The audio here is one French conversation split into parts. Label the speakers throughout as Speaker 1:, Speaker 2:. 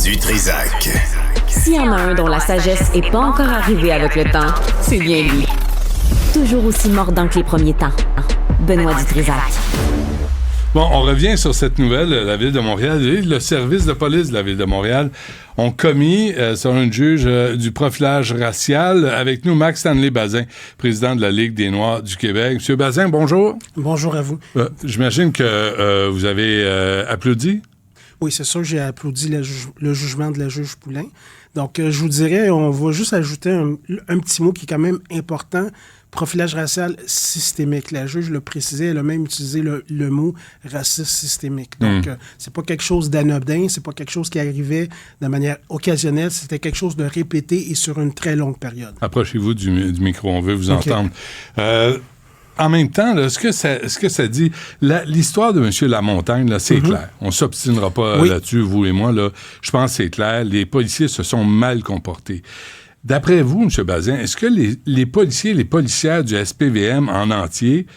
Speaker 1: du Trizac.
Speaker 2: S'il y en a un dont la sagesse n'est pas encore arrivée avec le temps, c'est bien lui. Toujours aussi mordant que les premiers temps. Benoît Dutrisac.
Speaker 3: Bon, on revient sur cette nouvelle. La Ville de Montréal et le service de police de la Ville de Montréal ont commis, selon une juge, du profilage racial. Avec nous, Max Stanley Bazin, président de la Ligue des Noirs du Québec. Monsieur Bazin, bonjour.
Speaker 4: Bonjour à vous.
Speaker 3: J'imagine que vous avez applaudi?
Speaker 4: Oui, c'est sûr, j'ai applaudi le jugement de la juge Poulin. Donc, je vous dirais, on va juste ajouter un petit mot qui est quand même important. Profilage racial systémique. La juge l'a précisé, elle a même utilisé le mot racisme systémique. Donc, c'est pas quelque chose d'anodin, c'est pas quelque chose qui arrivait de manière occasionnelle, c'était quelque chose de répété et sur une très longue période.
Speaker 3: Approchez-vous du micro, on veut vous entendre. En même temps, là, ce que ça dit, l'histoire de M. Lamontagne, là, c'est clair. On ne s'obstinera pas là-dessus, vous et moi. Là, je pense que c'est clair. Les policiers se sont mal comportés. D'après vous, M. Bazin, est-ce que les policiers et les policières du SPVM en entier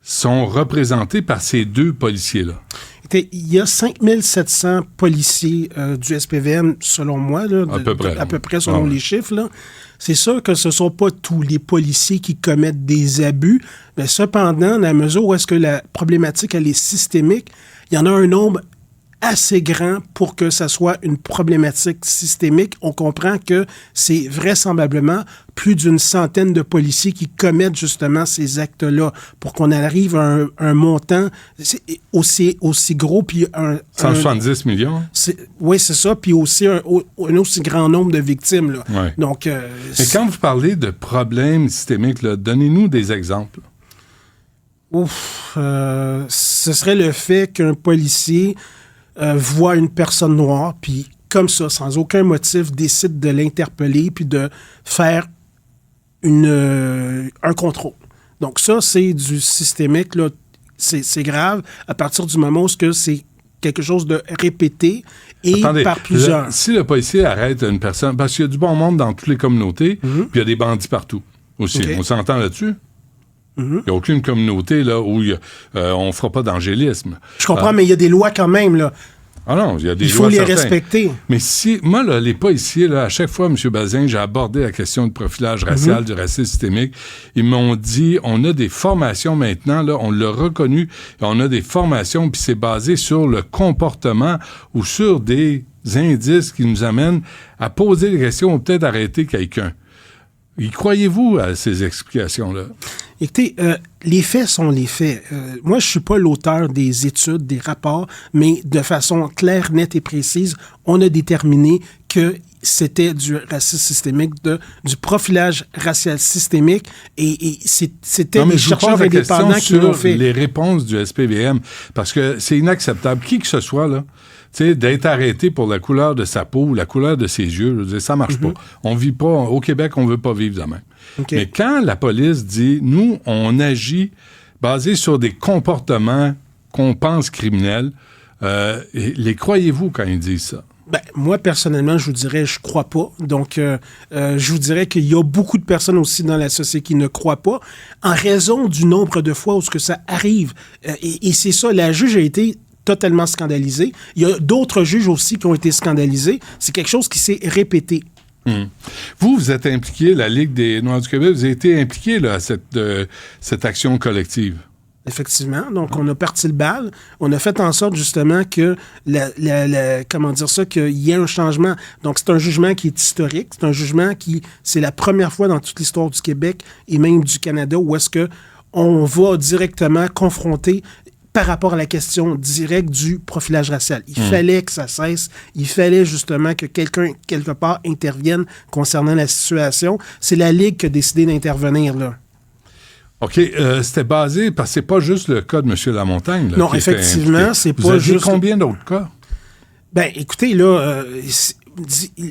Speaker 3: sont représentés par ces deux policiers-là?
Speaker 4: Écoutez, il y a 5700 policiers du SPVM, selon moi, là, à peu près selon les chiffres. Là. C'est sûr que ce ne sont pas tous les policiers qui commettent des abus, mais cependant, dans la mesure où est-ce que la problématique elle est systémique, il y en a un nombre assez grand pour que ça soit une problématique systémique. On comprend que c'est vraisemblablement plus d'une centaine de policiers qui commettent justement ces actes-là pour qu'on arrive à un montant aussi gros. Puis
Speaker 3: 170 millions?
Speaker 4: Oui, c'est ça. Puis aussi un aussi grand nombre de victimes. Là.
Speaker 3: Ouais.
Speaker 4: Donc,
Speaker 3: mais quand vous parlez de problèmes systémiques, là, donnez-nous des exemples.
Speaker 4: Ce serait le fait qu'un policier voit une personne noire, puis comme ça, sans aucun motif, décide de l'interpeller, puis de faire un contrôle. Donc ça, c'est du systémique, là, c'est grave à partir du moment où c'est quelque chose de répété et par plusieurs.
Speaker 3: Si le policier arrête une personne, parce qu'il y a du bon monde dans toutes les communautés, puis il y a des bandits partout aussi. Okay. On s'entend là-dessus? Il n'y a aucune communauté là, où on ne fera pas d'angélisme.
Speaker 4: Je comprends, mais il y a des lois quand même. Là.
Speaker 3: Ah non, il y a des lois.
Speaker 4: Il faut les respecter.
Speaker 3: Mais moi, là, les policiers, là, à chaque fois, M. Bazin, j'ai abordé la question du profilage racial, du racisme systémique. Ils m'ont dit, on a des formations maintenant, là, on l'a reconnu, on a des formations, puis c'est basé sur le comportement ou sur des indices qui nous amènent à poser des questions ou peut-être arrêter quelqu'un. Y croyez-vous à ces explications-là?
Speaker 4: Écoutez, les faits sont les faits. Moi, je suis pas l'auteur des études, des rapports, mais de façon claire, nette et précise, on a déterminé que c'était du racisme systémique, du profilage racial systémique, et c'était les chercheurs indépendants qui l'ont fait.
Speaker 3: Les réponses du SPVM, parce que c'est inacceptable. Qui que ce soit, là, d'être arrêté pour la couleur de sa peau ou la couleur de ses yeux, je veux dire, ça marche pas. On vit pas, au Québec, on veut pas vivre de même. Okay. Mais quand la police dit, nous, on agit basé sur des comportements qu'on pense criminels, les croyez-vous quand ils disent ça?
Speaker 4: Ben, moi, personnellement, je vous dirais, je crois pas. Donc, je vous dirais qu'il y a beaucoup de personnes aussi dans la société qui ne croient pas, en raison du nombre de fois où ce que ça arrive. Et c'est ça, la juge a été totalement scandalisée. Il y a d'autres juges aussi qui ont été scandalisés. C'est quelque chose qui s'est répété.
Speaker 3: Vous êtes impliqué, la Ligue des Noirs du Québec, vous avez été impliqué là, à cette action collective.
Speaker 4: Effectivement. Donc, on a parti le bal. On a fait en sorte, justement, que qu'il y ait un changement. Donc, c'est un jugement qui est historique. C'est un jugement c'est la première fois dans toute l'histoire du Québec et même du Canada où est-ce que on va directement confronter par rapport à la question directe du profilage racial. Il fallait que ça cesse. Il fallait justement que quelqu'un, quelque part, intervienne concernant la situation. C'est la Ligue qui a décidé d'intervenir, là.
Speaker 3: OK. C'était basé, parce que c'est pas juste le cas de M. Lamontagne. Là,
Speaker 4: non, effectivement, c'est pas juste...
Speaker 3: Vous avez combien d'autres cas?
Speaker 4: Ben, écoutez, là...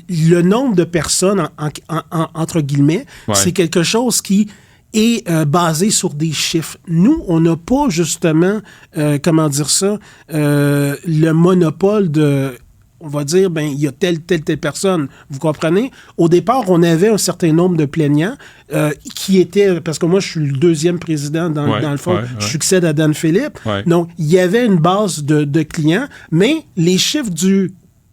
Speaker 4: le nombre de personnes, entre guillemets, c'est quelque chose qui est basé sur des chiffres. Nous, on n'a pas justement, le monopole de... On va dire, ben il y a telle personne. Vous comprenez? Au départ, on avait un certain nombre de plaignants qui étaient... Parce que moi, je suis le deuxième président dans le fond. Je succède à Dan Philippe. Ouais. Donc, il y avait une base de clients, mais les chiffres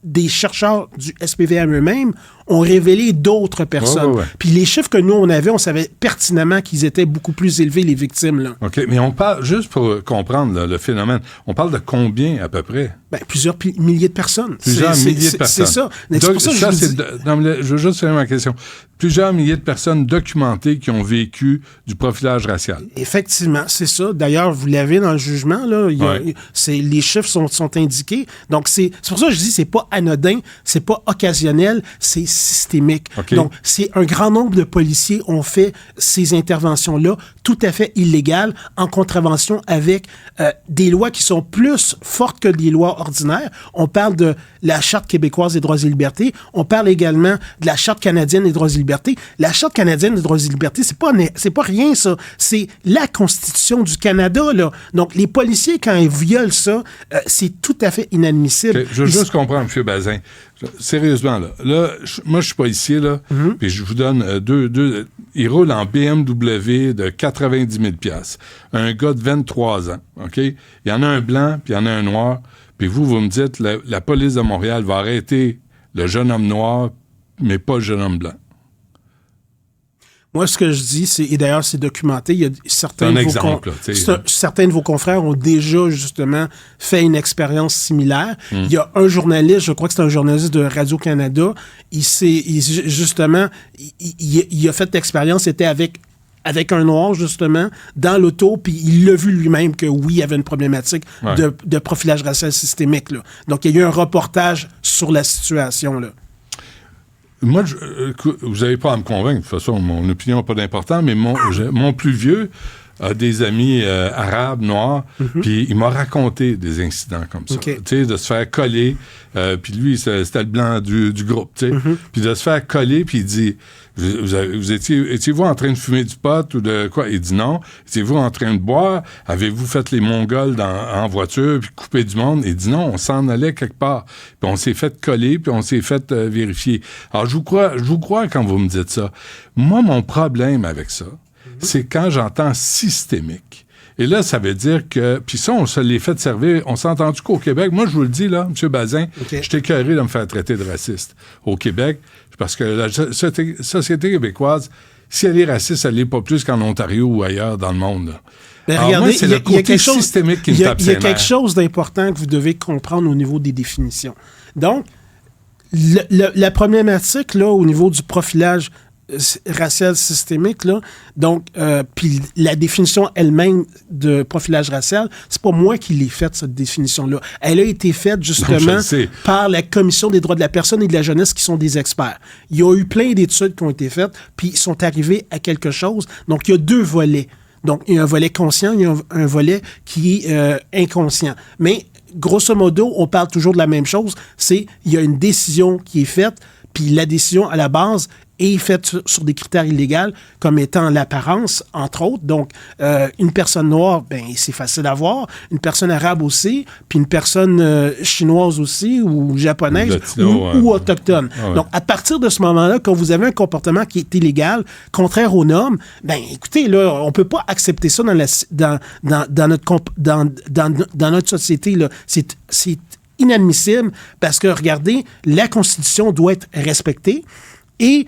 Speaker 4: des chercheurs du SPVM eux-mêmes ont révélé d'autres personnes. Puis les chiffres que nous, on avait, on savait pertinemment qu'ils étaient beaucoup plus élevés, les victimes. Là.
Speaker 3: OK, mais on parle, juste pour comprendre là, le phénomène, on parle de combien à peu près?
Speaker 4: Ben, plusieurs milliers de personnes.
Speaker 3: Plusieurs milliers de personnes.
Speaker 4: C'est ça.
Speaker 3: Donc, c'est pour ça que je veux juste faire ma question. Plusieurs milliers de personnes documentées qui ont vécu du profilage racial.
Speaker 4: Effectivement, c'est ça. D'ailleurs, vous l'avez dans le jugement, là. Les chiffres sont indiqués. Donc, c'est pour ça que je dis, c'est pas anodin, c'est pas occasionnel, c'est systémique.
Speaker 3: Okay.
Speaker 4: Donc, c'est un grand nombre de policiers ont fait ces interventions-là tout à fait illégales, en contravention avec des lois qui sont plus fortes que des lois ordinaires. On parle de la Charte québécoise des droits et libertés. On parle également de la Charte canadienne des droits et libertés. La Charte canadienne des droits et libertés, c'est pas rien, ça. C'est la Constitution du Canada, là. Donc, les policiers, quand ils violent ça, c'est tout à fait inadmissible.
Speaker 3: Okay. Je veux juste comprendre, M. Bazin. Sérieusement, là moi, je suis pas ici, là, puis je vous donne deux... Il roule en BMW de 90 000 $. Un gars de 23 ans, OK? Il y en a un blanc, puis il y en a un noir. Puis vous me dites, la police de Montréal va arrêter le jeune homme noir, mais pas le jeune homme blanc.
Speaker 4: Moi, ce que je dis, et d'ailleurs, c'est documenté, il y a certains de vos confrères ont déjà, justement, fait une expérience similaire. Il y a un journaliste, je crois que c'est un journaliste de Radio-Canada, il a fait l'expérience, c'était avec un noir, justement, dans l'auto, puis il l'a vu lui-même que, oui, il y avait une problématique de profilage racial systémique, là. Donc, il y a eu un reportage sur la situation, là.
Speaker 3: Moi, vous n'avez pas à me convaincre. De toute façon, mon opinion n'a pas d'importance, mais mon plus vieux a des amis arabes, noirs, puis il m'a raconté des incidents comme ça. Okay. Tu sais, de se faire coller, puis lui, c'était le blanc du groupe, tu sais. Puis de se faire coller, puis il dit, étiez-vous en train de fumer du pot ou de quoi? Il dit non. Étiez-vous en train de boire? Avez-vous fait les Mongols en voiture, puis coupé du monde? Il dit non, on s'en allait quelque part. Puis on s'est fait coller, puis on s'est fait vérifier. Alors, je vous crois quand vous me dites ça. Moi, mon problème avec ça, c'est quand j'entends systémique. Et là, ça veut dire que... Puis ça, on se l'est fait servir. On s'est entendu qu'au Québec, moi, je vous le dis, là, M. Bazin, je suis écœuré de me faire traiter de raciste au Québec, parce que la société québécoise, si elle est raciste, elle l'est pas plus qu'en Ontario ou ailleurs dans le monde. Là.
Speaker 4: Mais
Speaker 3: alors,
Speaker 4: regardez,
Speaker 3: moi, c'est le côté systémique qui me tape ses nerfs.
Speaker 4: Il y a quelque chose d'important que vous devez comprendre au niveau des définitions. Donc, la problématique, là, au niveau du profilage racial systémique, là, donc, puis la définition elle-même de profilage racial, c'est pas moi qui l'ai faite, cette définition-là. Elle a été faite, justement, par la Commission des droits de la personne et de la jeunesse, qui sont des experts. Il y a eu plein d'études qui ont été faites, puis ils sont arrivés à quelque chose. Donc, il y a deux volets. Donc, il y a un volet conscient, il y a un volet qui est inconscient. Mais, grosso modo, on parle toujours de la même chose, il y a une décision qui est faite, puis la décision, à la base, est faite sur des critères illégaux, comme étant l'apparence, entre autres. Donc, une personne noire, ben c'est facile à voir. Une personne arabe aussi, puis une personne chinoise aussi, ou japonaise, Latino, ou autochtone. Ouais. Donc, à partir de ce moment-là, quand vous avez un comportement qui est illégal, contraire aux normes, ben écoutez, là, on peut pas accepter ça dans notre société, là. C'est inadmissible, parce que, regardez, la Constitution doit être respectée. Et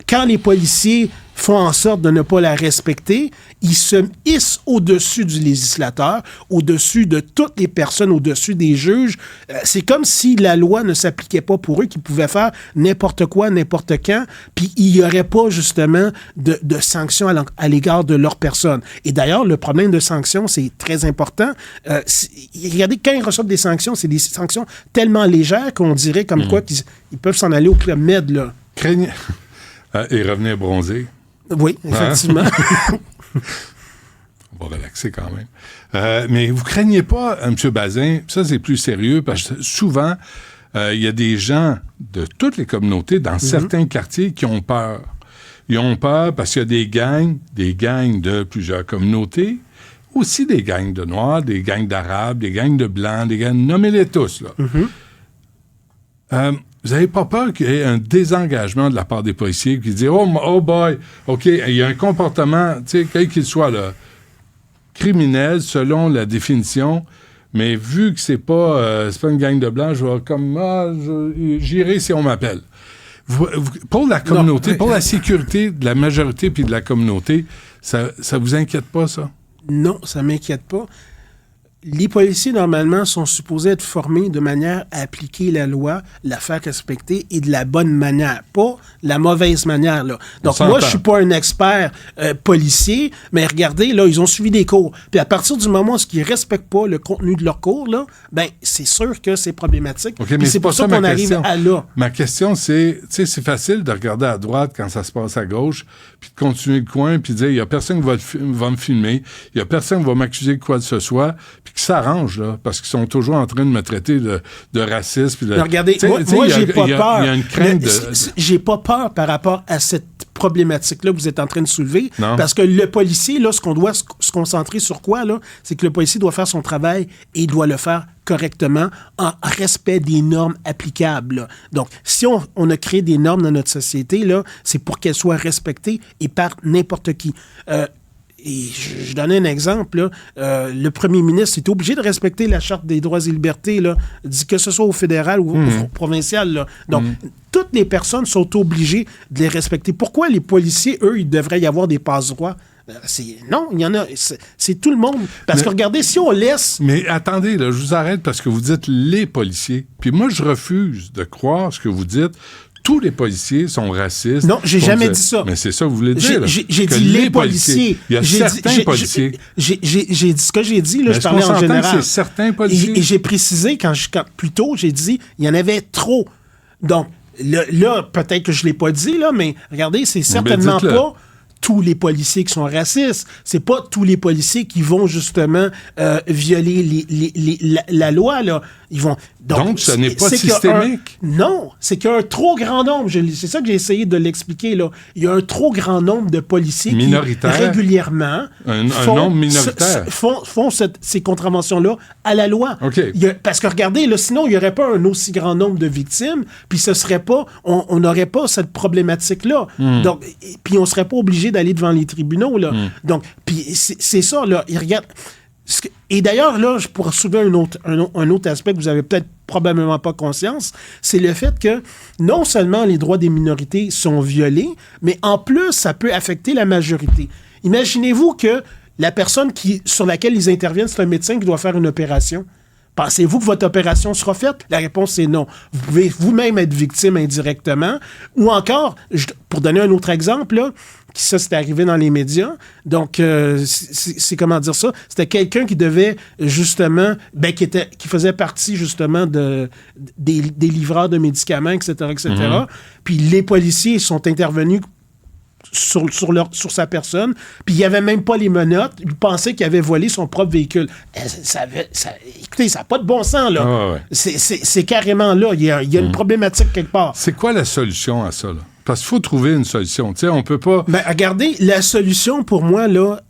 Speaker 4: quand les policiers font en sorte de ne pas la respecter, ils se hissent au-dessus du législateur, au-dessus de toutes les personnes, au-dessus des juges. C'est comme si la loi ne s'appliquait pas pour eux, qu'ils pouvaient faire n'importe quoi, n'importe quand, puis il n'y aurait pas, justement, de sanctions à l'égard de leur personne. Et d'ailleurs, le problème de sanctions, c'est très important. Regardez, quand ils reçoivent des sanctions, c'est des sanctions tellement légères qu'on dirait comme quoi qu'ils peuvent s'en aller au Club Med, là.
Speaker 3: Et revenir bronzé.
Speaker 4: Oui, effectivement.
Speaker 3: On va relaxer quand même. Mais vous craignez pas, M. Bazin, ça c'est plus sérieux, parce que souvent, il y a des gens de toutes les communautés dans certains quartiers qui ont peur. Ils ont peur parce qu'il y a des gangs de plusieurs communautés, aussi des gangs de Noirs, des gangs d'Arabes, des gangs de Blancs, des gangs, nommez-les tous, là. Vous n'avez pas peur qu'il y ait un désengagement de la part des policiers qui disent « Oh boy, OK, il y a un comportement, tu sais, quel qu'il soit, là, criminel selon la définition, mais vu que c'est pas une gang de blancs, je vais comme j'irai si on m'appelle. Pour la communauté, pour la sécurité de la majorité puis de la communauté, ça vous inquiète pas, ça?
Speaker 4: Non, ça m'inquiète pas. Les policiers, normalement, sont supposés être formés de manière à appliquer la loi, la faire respecter et de la bonne manière, pas la mauvaise manière, là. Donc, moi, je suis pas un expert policier, mais regardez, là, ils ont suivi des cours. Puis à partir du moment où ils respectent pas le contenu de leurs cours, là, ben, c'est sûr que c'est problématique.
Speaker 3: Okay, mais
Speaker 4: c'est pour ça qu'on arrive à là.
Speaker 3: Ma question, c'est, tu sais, c'est facile de regarder à droite quand ça se passe à gauche, puis de continuer le coin, puis de dire, il y a personne qui va me filmer, il y a personne qui va m'accuser de quoi que ce soit, puis qui s'arrange, là, parce qu'ils sont toujours en train de me traiter de raciste. Puis
Speaker 4: regardez, moi j'ai pas peur.
Speaker 3: Il y a une crainte
Speaker 4: j'ai pas peur par rapport à cette problématique-là que vous êtes en train de soulever, parce que le policier, là, ce qu'on doit se concentrer sur quoi, là, c'est que le policier doit faire son travail et il doit le faire correctement en respect des normes applicables. Là. Donc, si on a créé des normes dans notre société, là, c'est pour qu'elles soient respectées et par n'importe qui. Et je donnais un exemple, là, le premier ministre est obligé de respecter la Charte des droits et libertés, là, que ce soit au fédéral ou au provincial. Là. Donc, toutes les personnes sont obligées de les respecter. Pourquoi les policiers, eux, il devrait y avoir des passe-droits? Non, il y en a. C'est tout le monde. Parce que regardez, si on laisse...
Speaker 3: Mais attendez, là, je vous arrête parce que vous dites les policiers. Puis moi, je refuse de croire ce que vous dites. Tous les policiers sont racistes.
Speaker 4: Non, j'ai jamais dit ça.
Speaker 3: Mais c'est ça que vous voulez dire.
Speaker 4: J'ai dit les policiers.
Speaker 3: Il y a certains policiers.
Speaker 4: J'ai dit ce que j'ai dit, là, je parlais en général.
Speaker 3: C'est certains policiers.
Speaker 4: Et j'ai précisé, quand plus tôt, j'ai dit, il y en avait trop. Donc, là, peut-être que je ne l'ai pas dit, là, mais regardez, c'est certainement pas tous les policiers qui sont racistes. C'est pas tous les policiers qui vont justement violer la loi, là. Ils vont...
Speaker 3: Donc ce n'est pas systémique.
Speaker 4: Non, c'est qu'il y a un trop grand nombre. C'est ça que j'ai essayé de l'expliquer, là. Il y a un trop grand nombre de policiers qui, régulièrement...
Speaker 3: Un nombre minoritaire.
Speaker 4: Font ces contraventions-là à la loi.
Speaker 3: Okay.
Speaker 4: Parce que regardez, là, sinon, il n'y aurait pas un aussi grand nombre de victimes, puis ce serait pas... On n'aurait pas cette problématique-là. Donc, puis on serait pas obligé d'aller devant les tribunaux, là. Donc, puis c'est ça, là. Ils regardent... Et d'ailleurs, là, je pourrais soulever un autre aspect que vous avez peut-être probablement pas conscience, c'est le fait que non seulement les droits des minorités sont violés, mais en plus, ça peut affecter la majorité. Imaginez-vous que la personne sur laquelle ils interviennent, c'est un médecin qui doit faire une opération. Pensez-vous que votre opération sera faite? La réponse est non. Vous pouvez vous-même être victime indirectement. Ou encore, pour donner un autre exemple, là, ça, c'était arrivé dans les médias. Donc, c'est comment dire ça? C'était quelqu'un qui devait, justement, qui faisait partie, justement, des livreurs de médicaments, etc., etc. Puis les policiers sont intervenus sur sa personne, puis il n'y avait même pas les menottes. Il pensait qu'il avait volé son propre véhicule. Écoutez, ça n'a pas de bon sens, là.
Speaker 3: Ah ouais.
Speaker 4: C'est carrément là. Il y a une problématique quelque part.
Speaker 3: C'est quoi la solution à ça, là? Parce qu'il faut trouver une solution. Tu sais, on peut pas...
Speaker 4: Ben, regardez, la solution, pour moi, là,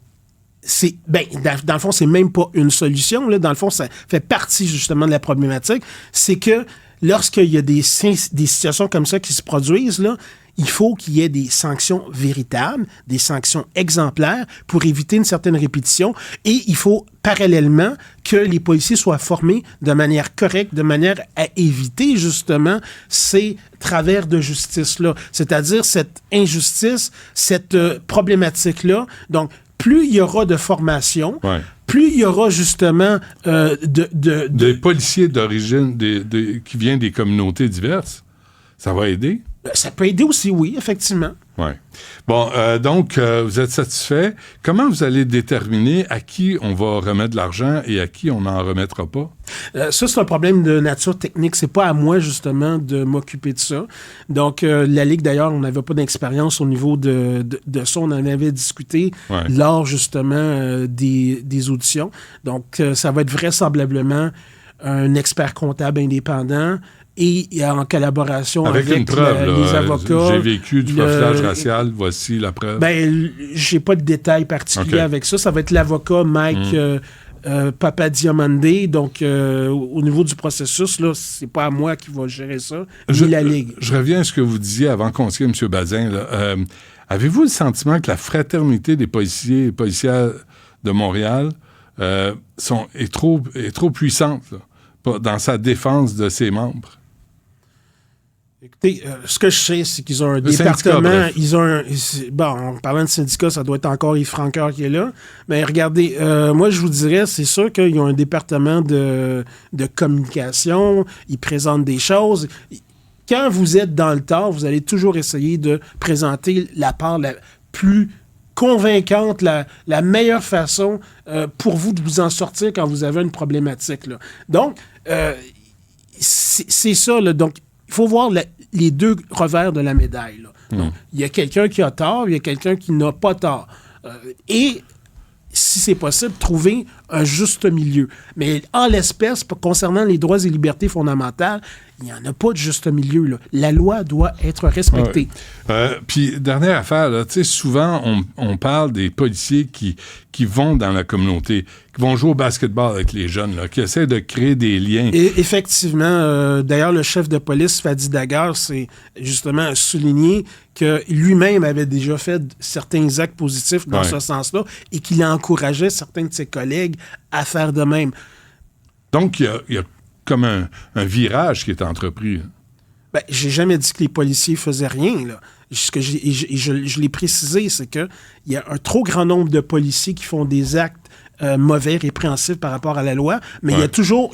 Speaker 4: c'est... Ben, dans le fond, c'est même pas une solution, là. Dans le fond, ça fait partie, justement, de la problématique. C'est que lorsqu'il y a des situations comme ça qui se produisent, là, il faut qu'il y ait des sanctions véritables, des sanctions exemplaires pour éviter une certaine répétition. Et il faut, parallèlement, que les policiers soient formés de manière correcte, de manière à éviter, justement, ces travers de justice-là. C'est-à-dire cette injustice, cette problématique-là. Donc, plus il y aura de formation, plus il y aura justement
Speaker 3: des policiers d'origine qui viennent des communautés diverses, ça va aider?
Speaker 4: Ça peut aider aussi, oui, effectivement.
Speaker 3: Oui. Bon, donc, vous êtes satisfait. Comment vous allez déterminer à qui on va remettre de l'argent et à qui on n'en remettra pas?
Speaker 4: Ça, c'est un problème de nature technique. C'est pas à moi, justement, de m'occuper de ça. Donc, la Ligue, d'ailleurs, on n'avait pas d'expérience au niveau de ça. On en avait discuté lors, justement, des auditions. Donc, ça va être vraisemblablement un expert comptable indépendant et en collaboration avec
Speaker 3: une preuve,
Speaker 4: les avocats.
Speaker 3: J'ai vécu du profilage racial, voici la preuve.
Speaker 4: Ben, j'ai pas de détails particuliers avec ça. Ça va être l'avocat Mike Papadiamandé. Donc, au niveau du processus, là, c'est pas à moi qui va gérer ça, ni la Ligue.
Speaker 3: Je reviens à ce que vous disiez avant qu'on se quitte, M. Bazin. Là. Avez-vous le sentiment que la fraternité des policiers et policières de Montréal est trop puissante là, dans sa défense de ses membres?
Speaker 4: Écoutez, ce que je sais, c'est qu'ils ont un département. En parlant de syndicat, ça doit être encore Yves Francoeur qui est là. Mais regardez, moi, je vous dirais, c'est sûr qu'ils ont un département de communication. Ils présentent des choses. Quand vous êtes dans le tort, vous allez toujours essayer de présenter la part la plus convaincante, la meilleure façon pour vous de vous en sortir quand vous avez une problématique, là. Donc, c'est ça, là. Donc, il faut voir les deux revers de la médaille, là. Donc, il y a quelqu'un qui a tort, il y a quelqu'un qui n'a pas tort. Et si c'est possible, trouver un juste milieu. Mais en l'espèce, concernant les droits et libertés fondamentales, il n'y en a pas de juste milieu, là. La loi doit être respectée.
Speaker 3: Puis, dernière affaire, là, souvent, on parle des policiers qui vont dans la communauté, qui vont jouer au basketball avec les jeunes, là, qui essaient de créer des liens.
Speaker 4: Et effectivement, d'ailleurs, le chef de police, Fadi Daguerre, c'est justement souligné que lui-même avait déjà fait certains actes positifs dans ce sens-là et qu'il encourageait certains de ses collègues à faire de même.
Speaker 3: Donc, il y a comme un virage qui est entrepris.
Speaker 4: Ben, j'ai jamais dit que les policiers faisaient rien, là. Ce que je l'ai précisé, c'est qu'il y a un trop grand nombre de policiers qui font des actes mauvais, répréhensibles par rapport à la loi, mais il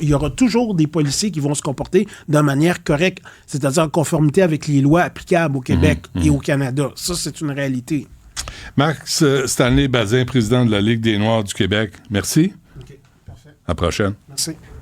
Speaker 4: y aura toujours des policiers qui vont se comporter de manière correcte, c'est-à-dire en conformité avec les lois applicables au Québec et au Canada. Ça, c'est une réalité.
Speaker 3: Max Stanley Bazin, président de la Ligue des Noirs du Québec. Merci.
Speaker 4: OK, parfait.
Speaker 3: À la prochaine.
Speaker 4: Merci.